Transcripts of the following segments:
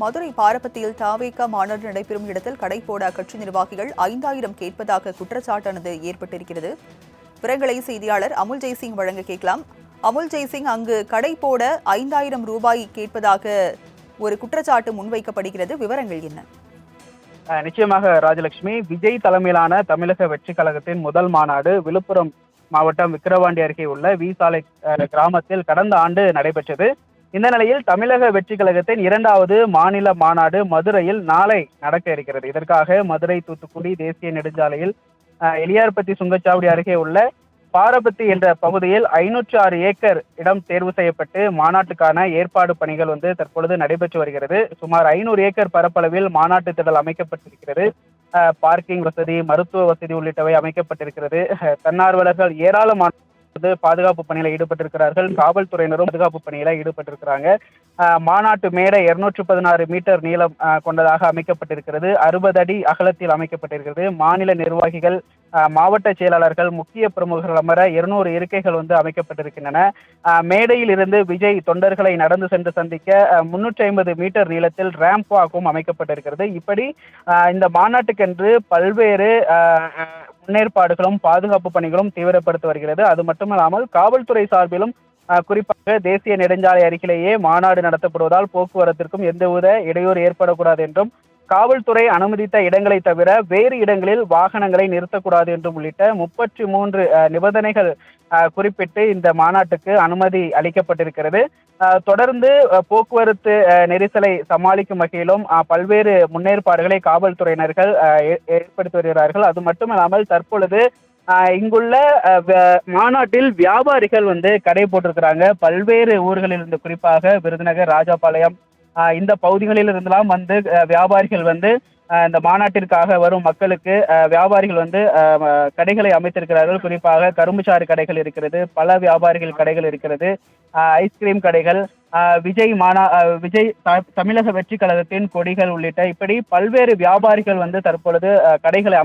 மதுரை பாரபத்தியில் தாவேகா மாநாடு நடைபெறும் இடத்தில் கடை போட அக்கட்சி நிர்வாகிகள் 5000 கேட்பதாக குற்றச்சாட்டானது ஏற்பட்டிருக்கிறது. விவரங்களை செய்தியாளர் அமுல் ஜெய்சிங் வழங்க கேட்கலாம். அமுல் ஜெய்சிங், அங்கு கடை போட 5000 ரூபாய் கேட்பதாக ஒரு குற்றச்சாட்டு முன்வைக்கப்படுகிறது. விவரங்கள் என்ன? நிச்சயமாக ராஜலட்சுமி, விஜய் தலைமையிலான தமிழக வெற்றி கழகத்தின் முதல் மாநாடு விழுப்புரம் மாவட்டம் விக்கிரவாண்டி அருகே உள்ள வீசாலை கிராமத்தில் கடந்த ஆண்டு நடைபெற்றது. இந்த நிலையில் தமிழக வெற்றி கழகத்தின் 2வது மாநில மாநாடு மதுரையில் நாளை நடக்க இருக்கிறது. இதற்காக மதுரை தூத்துக்குடி தேசிய நெடுஞ்சாலையில் எலியார்பத்தி சுங்கச்சாவடி அருகே உள்ள பாரபத்தி என்ற பகுதியில் 506 ஏக்கர் இடம் தேர்வு செய்யப்பட்டு மாநாட்டுக்கான ஏற்பாடு பணிகள் தற்பொழுது நடைபெற்று வருகிறது. சுமார் 500 ஏக்கர் பரப்பளவில் மாநாட்டு திடல் அமைக்கப்பட்டிருக்கிறது. பார்க்கிங் வசதி, மருத்துவ வசதி உள்ளிட்டவை அமைக்கப்பட்டிருக்கிறது. தன்னார்வலர்கள் ஏராளமான பாதுகாப்பு பணியில ஈடுபட்டிருக்கிறார்கள். காவல்துறையினரும் பாதுகாப்பு பணியில ஈடுபட்டிருக்கிறாங்க. மாநாட்டு மேடை 216 மீட்டர் நீளம் கொண்டதாக அமைக்கப்பட்டிருக்கிறது. 60 அடி அகலத்தில் அமைக்கப்பட்டிருக்கிறது. மாநில நிர்வாகிகள், மாவட்ட செயலாளர்கள், முக்கிய பிரமுகர்கள் அமர 200 இருக்கைகள் அமைக்கப்பட்டிருக்கின்றன. மேடையில் இருந்து விஜய் தொண்டர்களை நடந்து சென்று சந்திக்க 350 மீட்டர் நீளத்தில் ரேம்ப் வாக்கும் அமைக்கப்பட்டிருக்கிறது. இப்படி இந்த மாநாட்டுக்கென்று பல்வேறு முன்னேற்பாடுகளும் பாதுகாப்பு பணிகளும் தீவிரப்படுத்தி வருகிறது. அது மட்டுமல்லாமல் காவல்துறை சார்பிலும் குறிப்பாக தேசிய நெடுஞ்சாலை அருகிலேயே மாநாடு நடத்தப்படுவதால் போக்குவரத்திற்கும் எந்தவித இடையூறு ஏற்படக்கூடாது என்றும், காவல்துறை அனுமதித்த இடங்களை தவிர வேறு இடங்களில் வாகனங்களை நிறுத்தக்கூடாது என்றும் உள்ளிட்ட 33 நிபந்தனைகள் குறிப்பிட்டு இந்த மாநாட்டுக்கு அனுமதி அளிக்கப்பட்டிருக்கிறது. தொடர்ந்து போக்குவரத்து நெரிசலை சமாளிக்கும் வகையிலும் பல்வேறு முன்னேற்பாடுகளை காவல்துறையினர்கள் ஏற்படுத்தி வருகிறார்கள். அது மட்டுமல்லாமல் தற்பொழுது இங்குள்ள மாநாட்டில் வியாபாரிகள் கடை போட்டிருக்கிறாங்க. பல்வேறு ஊர்களில் இருந்து, குறிப்பாக விருதுநகர், ராஜாபாளையம் இந்த பகுதிகளில் இருந்தெல்லாம் வியாபாரிகள் இந்த மாநாட்டிற்காக வரும் மக்களுக்கு வியாபாரிகள் கடைகளை அமைத்திருக்கிறார்கள். குறிப்பாக கரும்புச்சாறு கடைகள் இருக்கிறது, பல வியாபாரிகள் கடைகள் இருக்கிறது, ஐஸ்கிரீம் கடைகள், விஜய் தமிழக வெற்றி கழகத்தின் கொடிகள் உள்ளிட்ட இப்படி பல்வேறு வியாபாரிகள் தற்பொழுது கடைகளை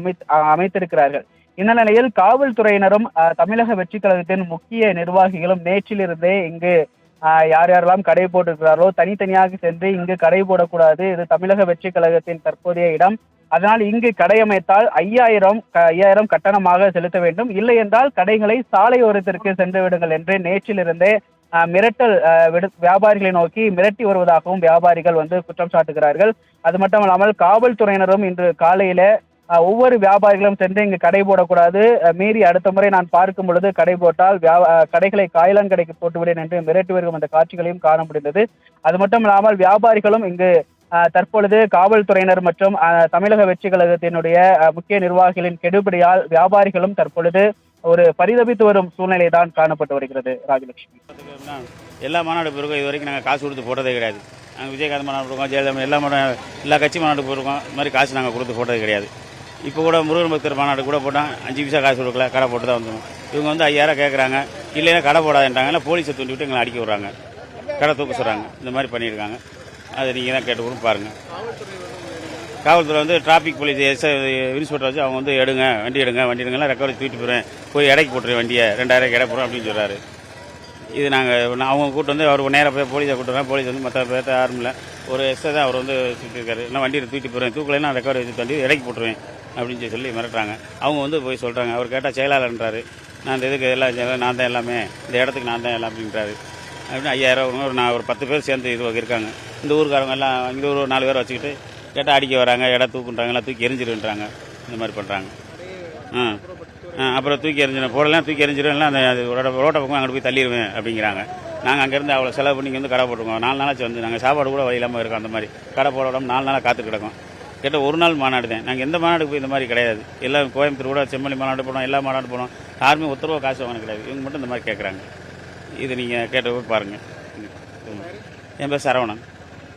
அமைத்திருக்கிறார்கள். இந்த நிலையில் காவல்துறையினரும் தமிழக வெற்றி கழகத்தின் முக்கிய நிர்வாகிகளும் நேற்றிலிருந்தே இங்கு யார் யாரெல்லாம் கடை போட்டிருக்கிறாரோ தனித்தனியாக சென்று இங்கு கடை போடக்கூடாது, இது தமிழக வெற்றி கழகத்தின் தற்போதைய இடம், அதனால் இங்கு கடை அமைத்தால் 5000 கட்டணமாக செலுத்த வேண்டும், இல்லை என்றால் கடைகளை சாலையோரத்திற்கு சென்று விடுங்கள் என்று நேற்றிலிருந்தே மிரட்டல் வியாபாரிகளை நோக்கி மிரட்டி வருவதாகவும் வியாபாரிகள் குற்றம் சாட்டுகிறார்கள். அது மட்டுமல்லாமல் காவல்துறையினரும் இன்று காலையில ஒவ்வொரு வியாபாரிகளும் சென்று இங்கு கடை போடக்கூடாது, மீறி அடுத்த முறை நான் பார்க்கும் பொழுது கடை போட்டால் கடைகளை காயலான் கடைக்கு போட்டுவிடேன் என்று மிரட்டி வரும் அந்த காட்சிகளையும் காண முடிந்தது. அது மட்டும் இல்லாமல் வியாபாரிகளும் இங்கு தற்பொழுது காவல்துறையினர் மற்றும் தமிழக வெற்றி கழகத்தினுடைய முக்கிய நிர்வாகிகளின் கெடுபிடியால் வியாபாரிகளும் தற்பொழுது ஒரு பரிதபித்து வரும் சூழ்நிலை தான் காணப்பட்டு வருகிறது. ராஜலட்சுமி, எல்லா மாநாடு பிறகு இது வரைக்கும் நாங்கள் காசு கொடுத்து போட்டதே கிடையாது. நாங்கள் விஜயகாந்த் மாநாடு போடுவோம், ஜெயலலிதா எல்லா கட்சி மாநாடு போடுவோம், இந்த மாதிரி காசு நாங்கள் கொடுத்து போட்டது கிடையாது. இப்போ கூட முருகன் பக்தர் மாநாடு கூட போட்டால் 5 பைசா காசு கொடுக்கல, கடை போட்டு தான் வந்துடும். இவங்க 5000 கேட்குறாங்க, இல்லைன்னா கடை போடாதுன்றாங்க, போலீஸை தூண்டி விட்டு எங்களை அடிக்க விட்றாங்க, கடை தூக்க சொல்கிறாங்க. இந்த மாதிரி பண்ணியிருக்காங்க. அதை நீங்கள் தான் கேட்டு கூட பாருங்கள். காவல்துறை டிராஃபிக் போலீஸ் இன்ஸ்பெக்டர் வச்சு அவங்க எடுங்க, வண்டி எடுங்கலாம் ரெக்கவரி தூக்கிட்டு போகிறேன், போய் இடைக்கு போட்டுருவேன் வண்டியை, 2000 இடை போடுறோம் அப்படின்னு சொல்கிறாரு. இது நாங்கள் அவங்க கூட்டு அவர் நேராக போய் போலீஸை கூட்டுறேன். போலீஸ் மற்ற பேர்த்த யாரும் இல்லை, ஒரு எஸ்ஐ தான் அவர் சுற்றிருக்காரு. இல்லை வண்டியில் தூக்கிட்டு போகிறேன், தூக்கலைன்னா ரெக்கவரி வச்சு வண்டி இடைக்கு போட்டுருவேன் அப்படின்னு சொல்லி மிரட்டுறாங்க. அவங்க போய் சொல்கிறாங்க. அவர் கேட்டால் செயலாளர்ன்றாரு. நான் இந்த இதுக்கு எல்லாம் நான் தான் எல்லாமே, இந்த இடத்துக்கு நான் தான் எல்லாம் அப்படின்றாரு. அப்படின்னு 5000 நான் ஒரு 10 பேர் சேர்ந்து இது இருக்காங்க. இந்த ஊருக்காரங்க எல்லாம் இங்கே ஒரு 4 பேர் வச்சுக்கிட்டு கேட்டால் அடிக்க வராங்க, இடம் தூக்குன்றாங்க, எல்லாம் தூக்கி எரிஞ்சிருன்றாங்க. இந்த மாதிரி பண்ணுறாங்க. அப்புறம் தூக்கி எரிஞ்சிடும், போடலாம் தூக்கி எரிஞ்சிடும், அந்த ரோட்டை பக்கம் அங்கே போய் தள்ளிடுவேன் அப்படிங்கிறாங்க. நாங்கள் அங்கேருந்து அவ்வளோ செலவு பண்ணி கடை போட்டுருக்கோம். 4 நாளாச்சு நாங்கள் சாப்பாடு கூட வழி இல்லாமல் இருக்கோம். அந்த மாதிரி கடை போட விடாமல் 4 நாளாக காத்து கிடக்கும். கேட்ட ஒரு நாள் மாநாடு தான். நாங்கள் எந்த மாநாடுக்கு போய் இந்த மாதிரி கிடையாது. எல்லாம் கோயம்புத்தூர் கூட செம்மொழி மாநாடு போனோம், எல்லா மாநாடு போனோம், யாருமே ரூபா காசு வாங்க கிடையாது. இவங்க மட்டும் இந்த மாதிரி கேட்குறாங்க. இது நீங்கள் கேட்ட போய் பாருங்கள். என் பேர் சரவணன்.